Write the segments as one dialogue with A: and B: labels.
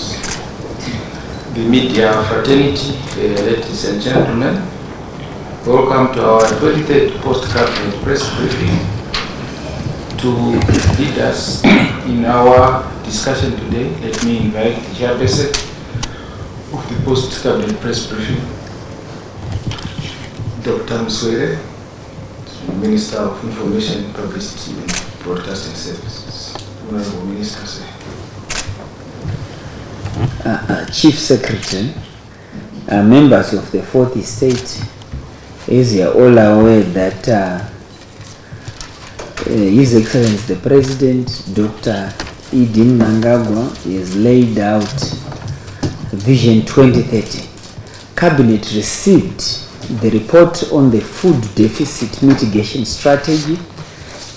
A: members, the media fraternity, ladies and gentlemen, welcome to our 23rd post-cabinet press briefing. To lead us in our discussion today, let me invite the chairperson of the post-cabinet press briefing, Dr. Muswere, Minister of Information, Publicity and Broadcasting Services. Honorable Minister, sir.
B: Chief Secretary, members of the Fourth Estate, as you are all aware that His Excellency the President, Dr. ED Mnangagwa, has laid out Vision 2030. Cabinet received the report on the food deficit mitigation strategy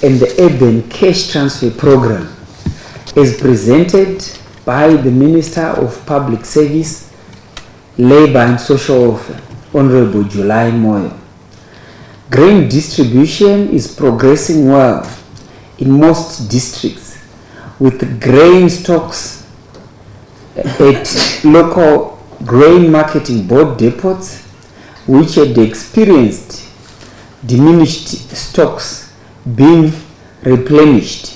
B: and the urban cash transfer program as presented by the Minister of Public Service, Labour and Social Welfare, Honorable July Moyo. Grain distribution is progressing well in most districts, with grain stocks at local grain marketing board depots, which had experienced diminished stocks, being replenished.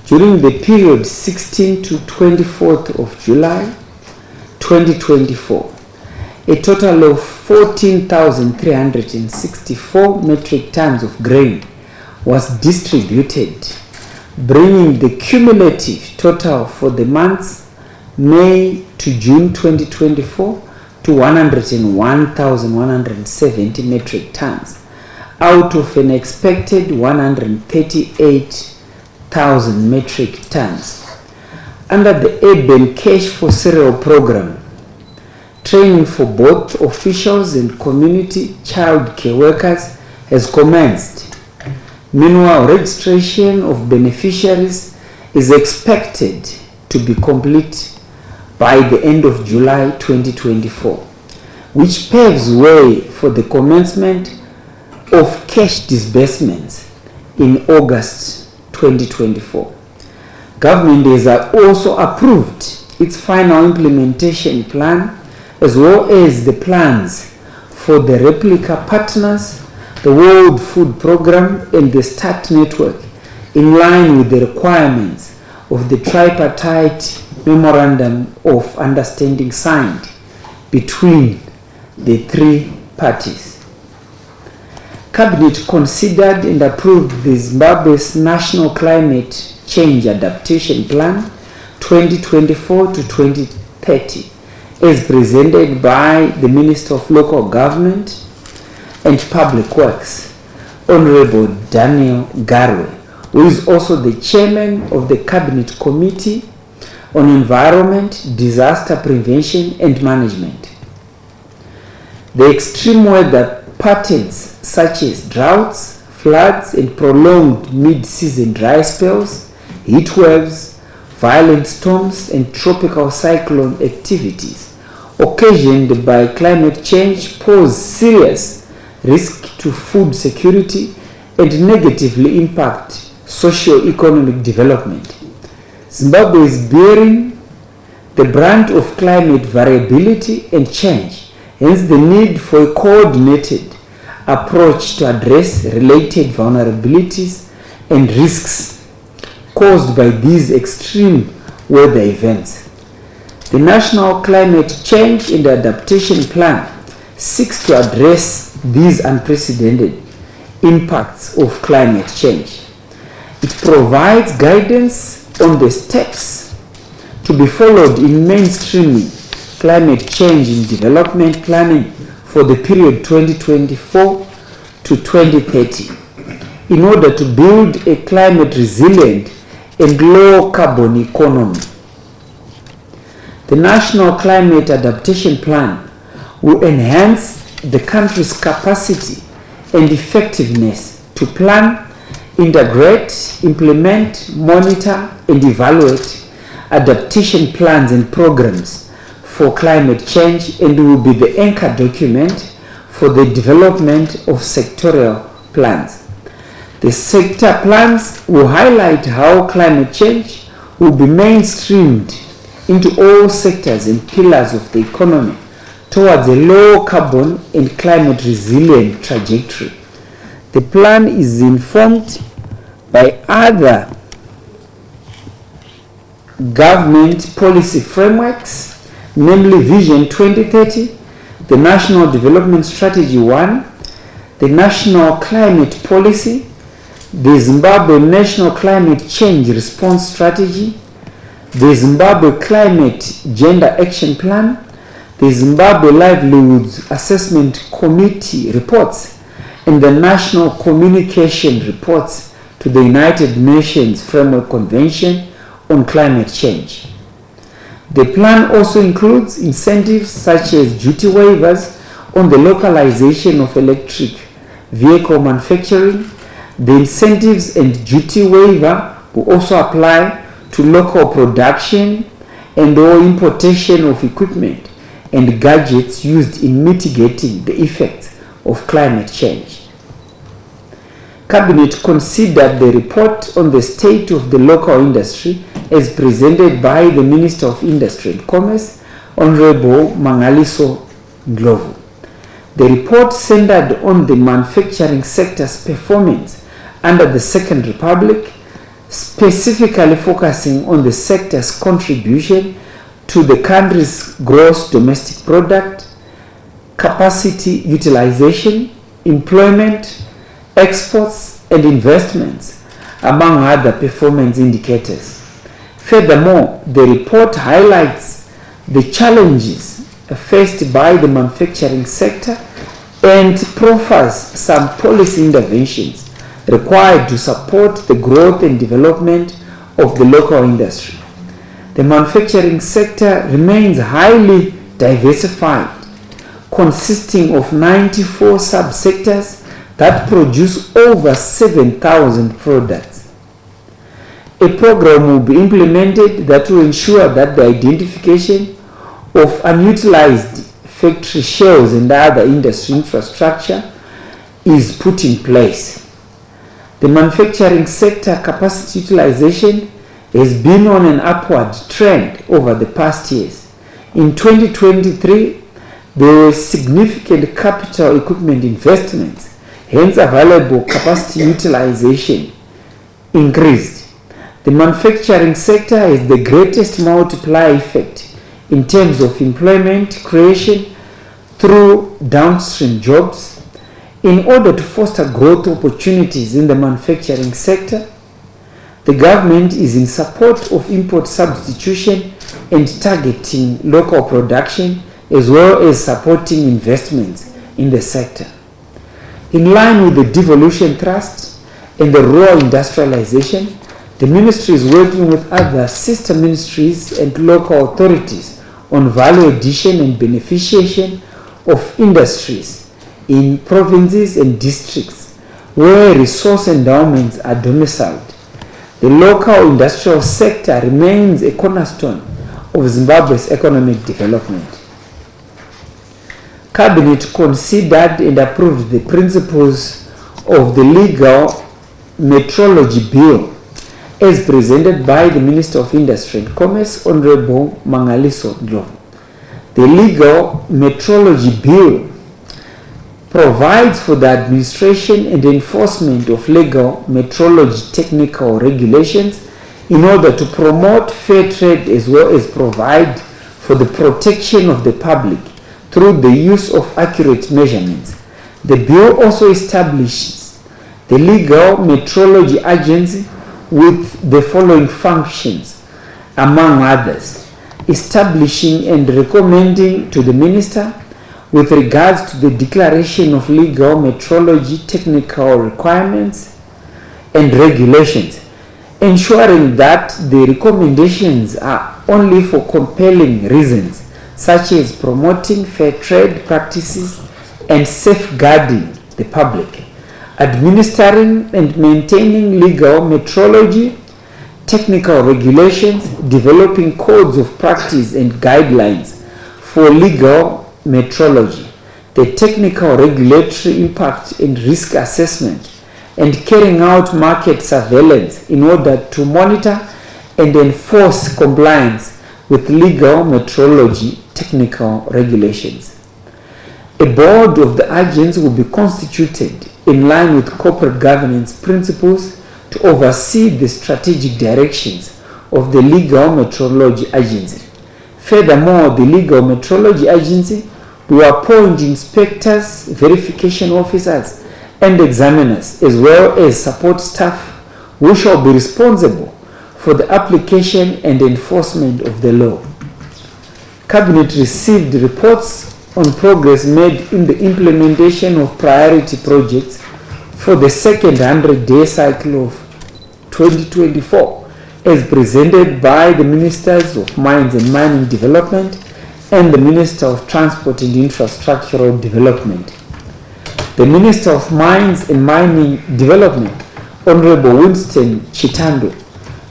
B: During the period 16 to 24th of July 2024, a total of 14,364 metric tons of grain was distributed, bringing the cumulative total for the months May to June 2024 to 101,170 metric tons, out of an expected 138,000 metric tons. Under the Urban Cash for Cereal program, training for both officials and community child care workers has commenced. Meanwhile, registration of beneficiaries is expected to be complete by the end of July 2024, which paves way for the commencement of cash disbursements in August 2024. Government has also approved its final implementation plan, as well as the plans for the replica partners, the World Food Programme and the START network, in line with the requirements of the tripartite Memorandum of Understanding signed between the three parties. Cabinet considered and approved the Zimbabwe's National Climate Change Adaptation Plan 2024 to 2030, as presented by the Minister of Local Government and Public Works, Honorable Daniel Garwe, who is also the Chairman of the Cabinet Committee on Environment, Disaster Prevention and Management. The extreme weather patterns such as droughts, floods and prolonged mid-season dry spells, heat waves, violent storms and tropical cyclone activities occasioned by climate change pose serious risk to food security and negatively impact socio-economic development. Zimbabwe is bearing the brunt of climate variability and change, hence the need for a coordinated approach to address related vulnerabilities and risks caused by these extreme weather events. The National Climate Change and Adaptation Plan seeks to address these unprecedented impacts of climate change. It provides guidance on the steps to be followed in mainstreaming climate change in development planning for the period 2024 to 2030 in order to build a climate resilient and low carbon economy. The National Climate Adaptation Plan will enhance the country's capacity and effectiveness to plan, integrate, implement, monitor, and evaluate adaptation plans and programs for climate change, and will be the anchor document for the development of sectorial plans. The sector plans will highlight how climate change will be mainstreamed into all sectors and pillars of the economy towards a low carbon and climate resilient trajectory. The plan is informed by other government policy frameworks, namely Vision 2030, the National Development Strategy 1, the National Climate Policy, the Zimbabwe National Climate Change Response Strategy, the Zimbabwe Climate Gender Action Plan, the Zimbabwe Livelihoods Assessment Committee reports, and the National Communication reports to the United Nations Framework Convention on Climate Change. The plan also includes incentives such as duty waivers on the localization of electric vehicle manufacturing. The incentives and duty waiver will also apply to local production and or importation of equipment and gadgets used in mitigating the effects of climate change. Cabinet considered the report on the state of the local industry as presented by the Minister of Industry and Commerce, Honorable Mangaliso Ndlovu. The report centered on the manufacturing sector's performance under the Second Republic, specifically focusing on the sector's contribution to the country's gross domestic product, capacity utilization, employment, exports, and investments, among other performance indicators. Furthermore, the report highlights the challenges faced by the manufacturing sector and proffers some policy interventions required to support the growth and development of the local industry. The manufacturing sector remains highly diversified, consisting of 94 subsectors that produce over 7,000 products. A program will be implemented that will ensure that the identification of unutilized factory shells and other industry infrastructure is put in place. The manufacturing sector capacity utilization has been on an upward trend over the past years. In 2023, there were significant capital equipment investments, hence available capacity utilization increased. The manufacturing sector has the greatest multiplier effect in terms of employment creation through downstream jobs. In order to foster growth opportunities in the manufacturing sector, the government is in support of import substitution and targeting local production, as well as supporting investments in the sector. In line with the devolution thrust and the rural industrialization, the ministry is working with other sister ministries and local authorities on value addition and beneficiation of industries in provinces and districts where resource endowments are domiciled. The local industrial sector remains a cornerstone of Zimbabwe's economic development. Cabinet considered and approved the principles of the legal metrology bill as presented by the Minister of Industry and Commerce, Honorable Mangaliso Ndlovu. The legal metrology bill provides for the administration and enforcement of legal metrology technical regulations in order to promote fair trade, as well as provide for the protection of the public through the use of accurate measurements. The bill also establishes the legal metrology agency with the following functions, among others: establishing and recommending to the minister with regards to the declaration of legal metrology technical requirements and regulations, ensuring that the recommendations are only for compelling reasons, such as promoting fair trade practices and safeguarding the public, administering and maintaining legal metrology technical regulations, developing codes of practice and guidelines for legal metrology, the technical regulatory impact and risk assessment, and carrying out market surveillance in order to monitor and enforce compliance with legal metrology technical regulations. A board of the agency will be constituted in line with corporate governance principles to oversee the strategic directions of the legal metrology agency. Furthermore, the legal metrology agency will appoint inspectors, verification officers, and examiners, as well as support staff who shall be responsible for the application and enforcement of the law. Cabinet received reports on progress made in the implementation of priority projects for the second 100-day cycle of 2024, as presented by the Ministers of Mines and Mining Development and the Minister of Transport and Infrastructural Development. The Minister of Mines and Mining Development, Honorable Winston Chitando,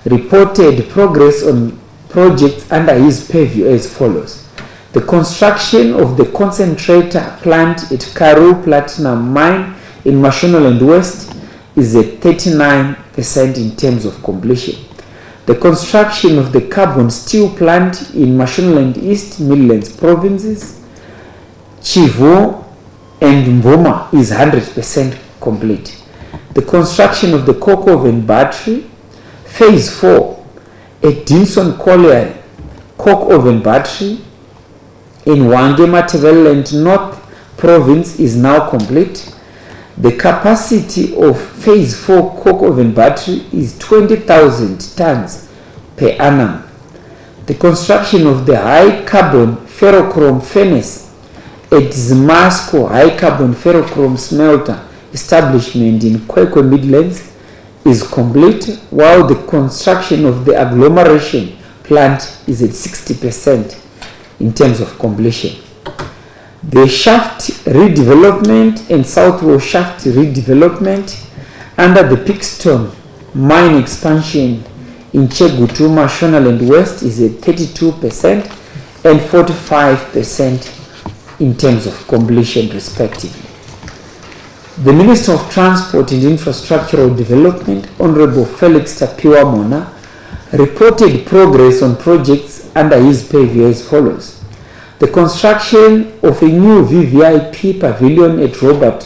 B: reported progress on projects under his purview as follows. The construction of the concentrator plant at Karoo Platinum Mine in Mashonaland West is at 39% in terms of completion. The construction of the carbon steel plant in Mashonaland East Midlands provinces, Chivhayo and Mbudzi is 100% complete. The construction of the coke oven battery, Phase 4 at Dinson Colliery coke oven battery in Wange Matebeleland North Province is now complete. The capacity of Phase 4 coke oven battery is 20,000 tons per annum. The construction of the high carbon ferrochrome furnace at Zimasco High Carbon Ferrochrome Smelter establishment in Kwekwe Midlands is complete, while the construction of the agglomeration plant is at 60% in terms of completion. The shaft redevelopment and Southwell shaft redevelopment under the Pixton mine expansion in Chegutuma, Shonaland West is at 32% and 45% in terms of completion respectively. The Minister of Transport and Infrastructural Development, Honorable Felix Tapiwa Mona, reported progress on projects under his purview as follows. The construction of a new VVIP pavilion at Robert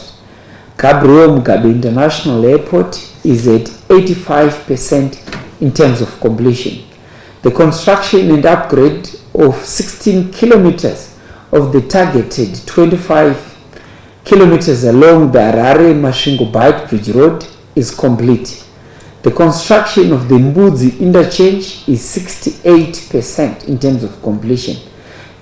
B: Gabriel Mugabe International Airport is at 85% in terms of completion. The construction and upgrade of 16 kilometers of the targeted 25 kilometers along the Harare Mashingo Bike Bridge Road is complete. The construction of the Mbudzi interchange is 68% in terms of completion.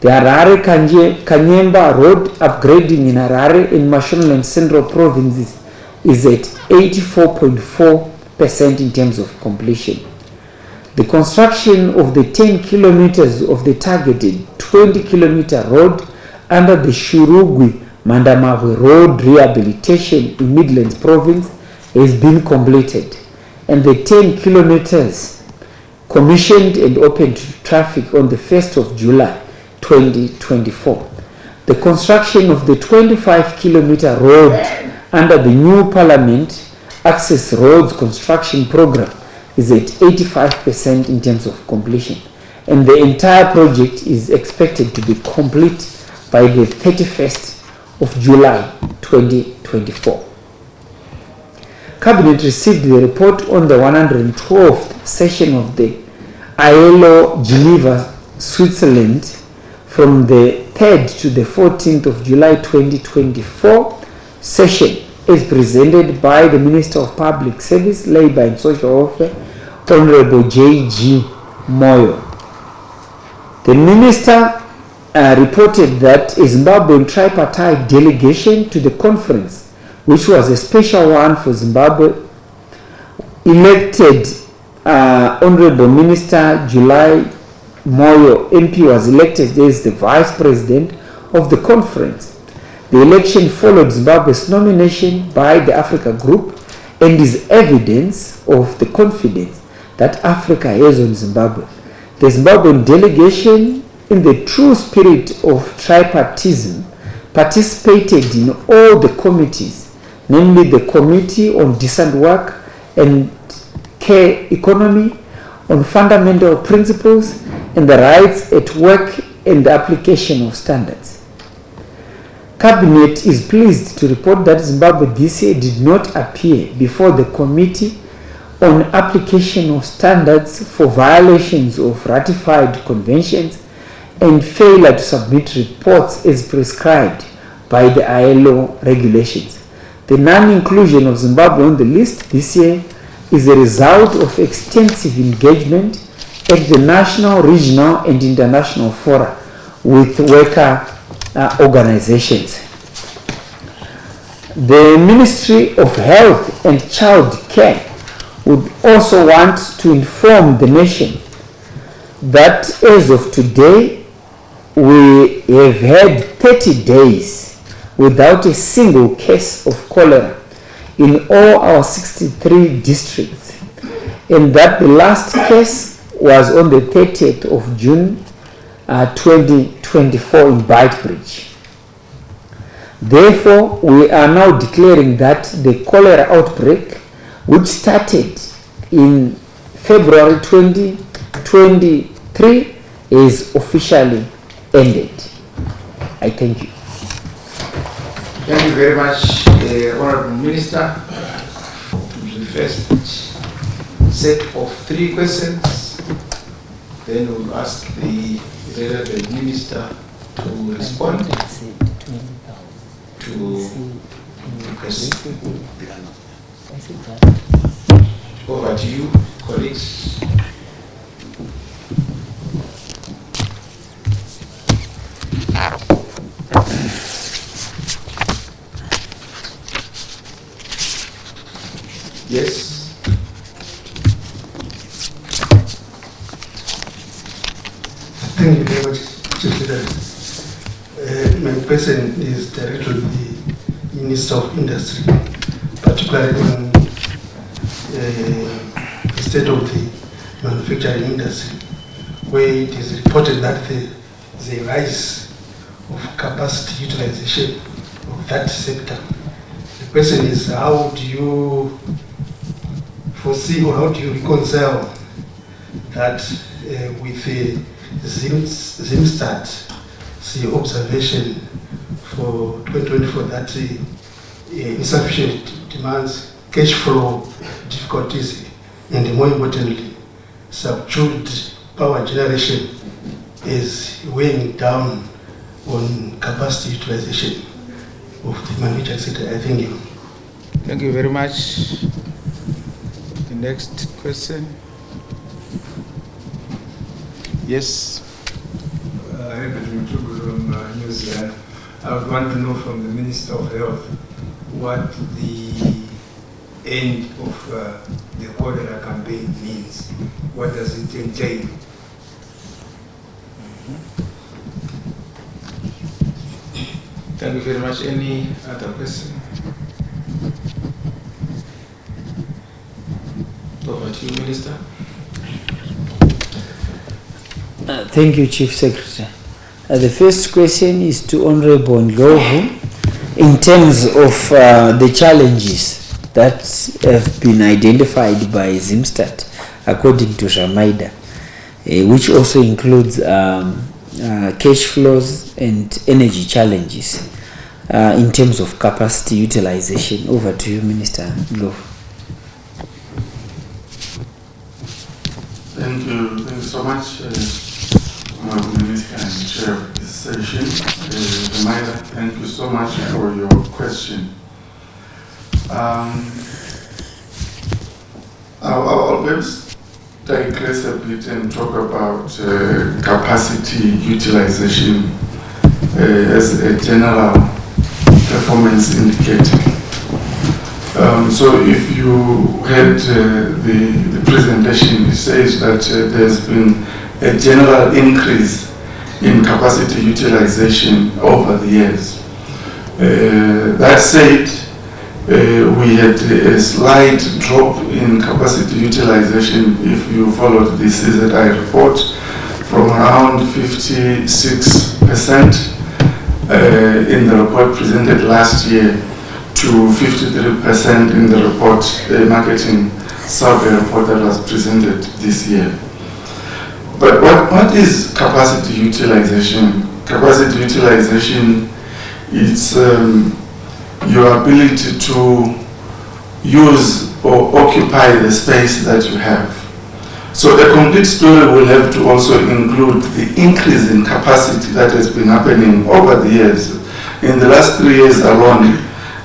B: The Harare Kanyemba Road upgrading in Harare in Mashonaland Central Provinces is at 84.4% in terms of completion. The construction of the 10 kilometers of the targeted 20-kilometer road under the Shurugwi Mandamahwe Road rehabilitation in Midlands Province has been completed, and the 10 kilometers commissioned and opened to traffic on the 1st of July 2024. The construction of the 25-kilometer road under the new Parliament Access Roads Construction Program is at 85% in terms of completion, and the entire project is expected to be complete by the 31st of July 2024. Cabinet received the report on the 112th session of the ILO Geneva, Switzerland from the 3rd to the 14th of July 2024 session as presented by the Minister of Public Service, Labour and Social Welfare, Honorable J.G. Moyo. The Minister reported that a Zimbabwean tripartite delegation to the conference, which was a special one for Zimbabwe, elected Honorable Minister July Moyo, MP, was elected as the Vice President of the conference. The election followed Zimbabwe's nomination by the Africa Group and is evidence of the confidence that Africa has on Zimbabwe. The Zimbabwean delegation, in the true spirit of tripartism, participated in all the committees, namely the Committee on Decent Work and Care Economy, on Fundamental Principles, and the rights at work and the application of standards. Cabinet is pleased to report that Zimbabwe this year did not appear before the Committee on Application of Standards for violations of ratified conventions and failure to submit reports as prescribed by the ILO regulations. The non-inclusion of Zimbabwe on the list this year is a result of extensive engagement at the national, regional and international fora with worker organizations. The Ministry of Health and Child Care would also want to inform the nation that as of today, we have had 30 days without a single case of cholera in all our 63 districts, and that the last case was on the 30th of June 2024 in Beitbridge. Therefore, we are now declaring that the cholera outbreak, which started in February 2023, is officially ended. I thank you.
A: Thank you very much, Honorable Minister. The first set of 3 questions, then we'll ask the relevant minister to respond to the question. Over to you, colleagues. Yes.
C: Thank you very much, Chief Secretary. My question is directed to the Minister of Industry, particularly on the state of the manufacturing industry, where it is reported that there's a rise of capacity utilization of that sector. The question is, how do you foresee or how do you reconcile that with the Zimstat observation for 2024 that insufficient demands, cash flow difficulties, and more importantly, subdued power generation is weighing down on capacity utilization of the manufacturing sector? I thank you.
A: Thank you very much. The next question. Yes.
D: I would want to know from the Minister of Health what the end of the cholera campaign means. What does it entail?
A: Thank you very much. Any other question? Over to you, Minister.
B: Thank you, Chief Secretary. The first question is to Honorable Ndlovu in terms of the challenges that have been identified by Zimstat according to Jamaida, which also includes cash flows and energy challenges in terms of capacity utilization. Over to you, Minister Ndlovu.
E: Thank you so much, Minister and Chair of this session. Jamaida, thank you so much for your question. I'll perhaps digress a bit and talk about capacity utilization as a general performance indicator. So if you had the presentation, it says that there's been a general increase in capacity utilization over the years. That said, we had a slight drop in capacity utilization if you followed the CZI report from around 56% in the report presented last year to 53% in the report, the marketing survey report that was presented this year. But what is capacity utilization? Capacity utilization is your ability to use or occupy the space that you have. So a complete story will have to also include the increase in capacity that has been happening over the years. In the last 3 years alone,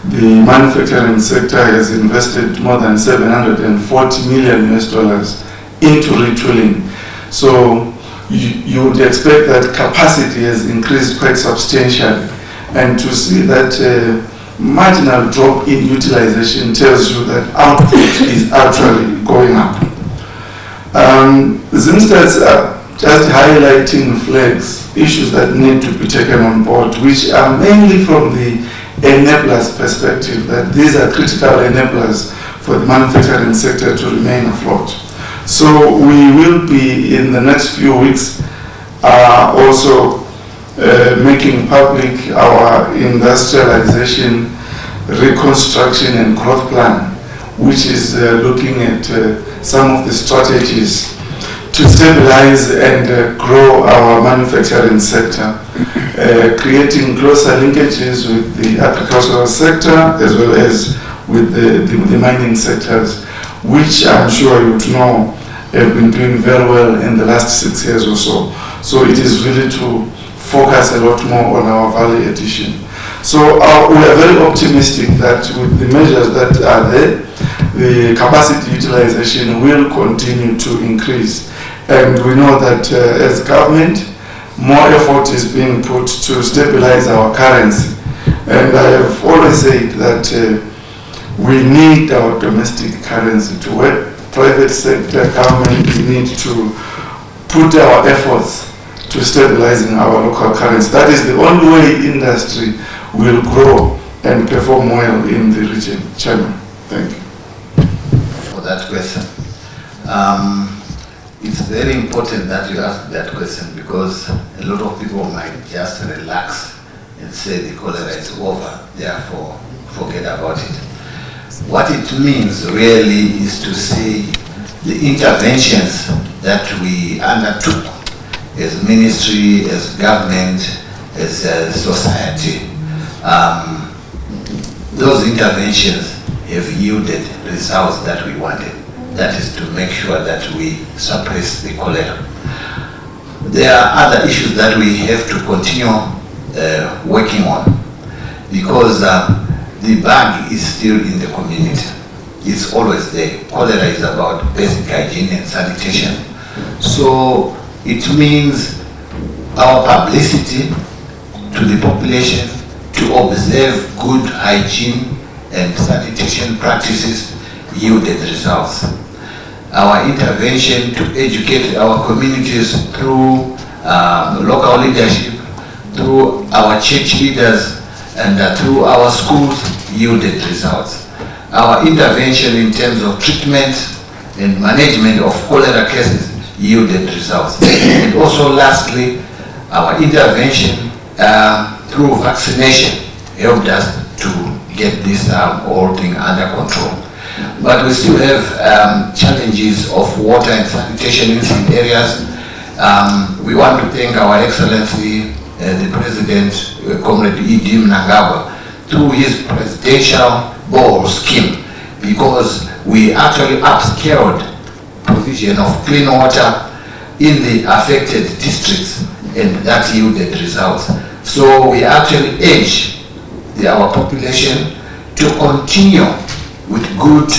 E: the manufacturing sector has invested more than $740 million into retooling. So you would expect that capacity has increased quite substantially. And to see that marginal drop in utilization tells you that output is actually going up. Zimstats are just highlighting flags, issues that need to be taken on board, which are mainly from the enablers perspective, that these are critical enablers for the manufacturing sector to remain afloat. So we will be, in the next few weeks, also making public our industrialization, reconstruction and growth plan, which is looking at some of the strategies to stabilize and grow our manufacturing sector, creating closer linkages with the agricultural sector as well as with the mining sectors, which I'm sure you know have been doing very well in the last 6 years or so. So it is really to focus a lot more on our value addition. So we are very optimistic that with the measures that are there, the capacity utilization will continue to increase. And we know that as government, more effort is being put to stabilize our currency. And I have always said that we need our domestic currency to work. Private sector, government, we need to put our efforts to stabilizing our local currency. That is the only way industry will grow and perform well in the region. Chairman, thank you.
F: For that question. It's very important that you ask that question, because a lot of people might just relax and say the cholera is over, therefore forget about it. What it means really is to see the interventions that we undertook as ministry, as government, as a society. Those interventions have yielded results that we wanted. That is to make sure that we suppress the cholera. There are other issues that we have to continue working on, because the bug is still in the community. It's always there. Cholera is about basic hygiene and sanitation. So it means our publicity to the population to observe good hygiene and sanitation practices yielded results. Our intervention to educate our communities through local leadership, through our church leaders, and through our schools yielded results. Our intervention in terms of treatment and management of cholera cases yielded results. And also lastly, our intervention through vaccination helped us to get this whole thing under control. But we still have challenges of water and sanitation in some areas. We want to thank Our Excellency, the President, Comrade ED Mnangagwa, through his presidential bore scheme, because we actually upscaled provision of clean water in the affected districts, and that yielded results. So we actually urge our population to continue with good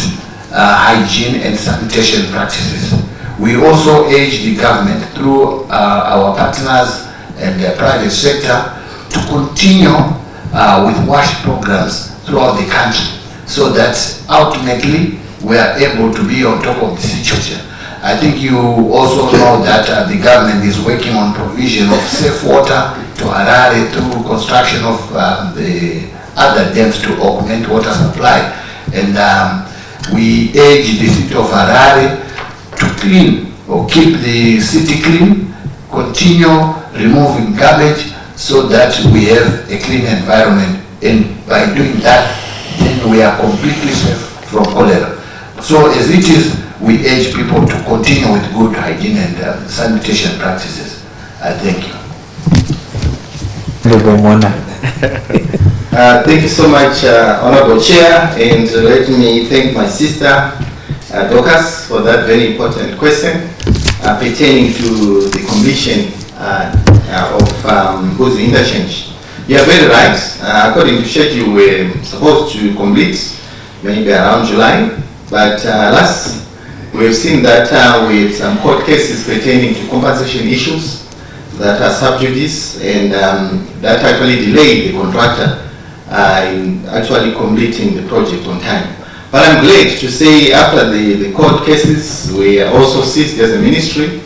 F: hygiene and sanitation practices. We also urge the government through our partners and the private sector to continue with WASH programs throughout the country, so that ultimately we are able to be on top of the situation. I think you also know that the government is working on provision of safe water to Harare through construction of the other dams to augment water supply. And we urge the city of Harare to clean or keep the city clean, continue removing garbage so that we have a clean environment. And by doing that, then we are completely safe from cholera. So as it is, we urge people to continue with good hygiene and sanitation practices. I thank you.
G: Thank you so much, Honorable Chair, and let me thank my sister, Dorcas, for that very important question pertaining to the completion of Mbudzi interchange. You are very right. According to schedule, we're supposed to complete maybe around July, but last we've seen that with some court cases pertaining to compensation issues that are sub judice, and that actually delayed the contractor in actually completing the project on time. But I'm glad to say after the court cases, we are also seized as a ministry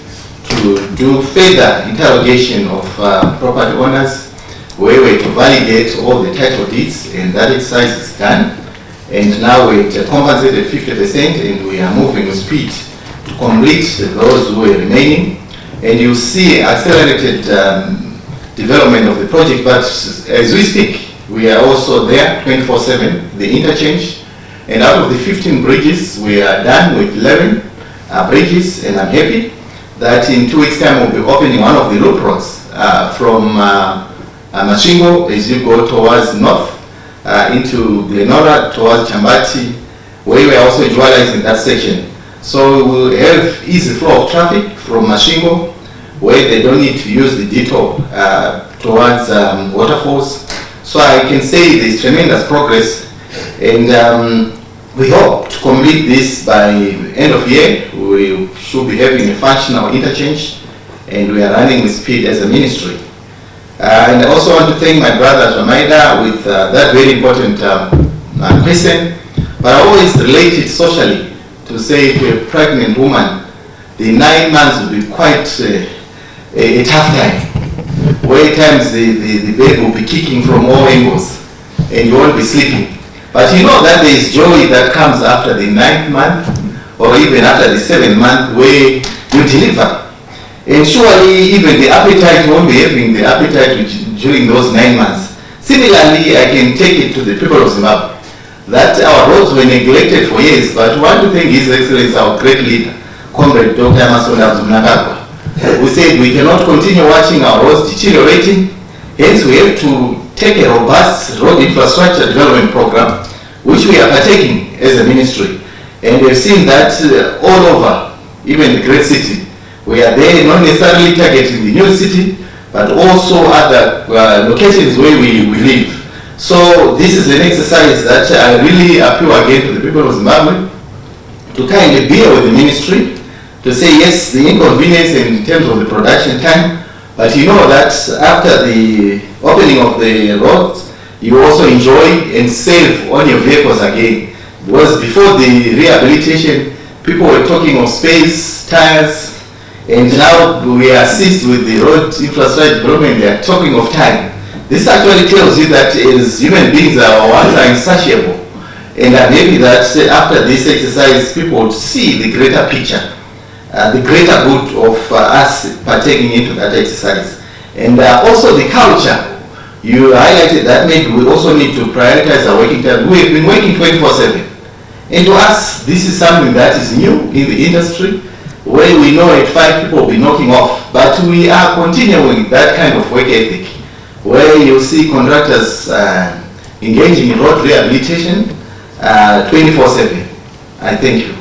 G: to do further interrogation of property owners, where we to validate all the title deeds, and that exercise is done. And now we've compensated 50%, and we are moving with speed to complete those who are remaining. And you see accelerated development of the project, but as we speak, we are also there 24/7, the interchange. And out of the 15 bridges, we are done with 11 bridges, and I'm happy that in 2 weeks' time we'll be opening one of the loop roads from Masvingo as you go towards north into Glenora towards Chambati, where we are also dualizing that section. So we'll have easy flow of traffic from Masvingo, where they don't need to use the detour towards waterfalls. So I can say there's tremendous progress, and we hope to complete this by end of year. We should be having a functional interchange, and we are running with speed as a ministry. And I also want to thank my brother Jamaida with that very important question, but I always relate it socially to say to a pregnant woman, the 9 months will be quite a tough time, where at times the baby will be kicking from all angles and you won't be sleeping. But you know that there is joy that comes after the 9th month or even after the 7th month, where you deliver. And surely even the appetite won't be having the appetite during those 9 months. Similarly, I can take it to the people of Zimbabwe, that our roads were neglected for years, but one to thank His Excellency, our great leader, Comrade Dr. Mnangagwa, who said we cannot continue watching our roads deteriorating, hence we have to take a robust road infrastructure development program, which we are partaking as a ministry. And we've seen that all over, even the great city. We are there not necessarily targeting the new city, but also other locations where we live. So this is an exercise that I really appeal again to the people of Zimbabwe to kindly bear with the ministry, to say yes, the inconvenience in terms of the production time, but you know that after the opening of the roads, you also enjoy and save on your vehicles again. Because before the rehabilitation, people were talking of space, tires, and now we are assist with the road infrastructure development, they are talking of time. This actually tells you that as human beings, our wants are insatiable. And I'm happy that after this exercise, people would see the greater picture, the greater good of us partaking into that exercise. And also the culture. You highlighted that maybe we also need to prioritize our working time. We have been working 24/7. And to us, this is something that is new in the industry, where we know at 5 people will be knocking off. But we are continuing that kind of work ethic, where you see contractors engaging in road rehabilitation 24/7. I thank you.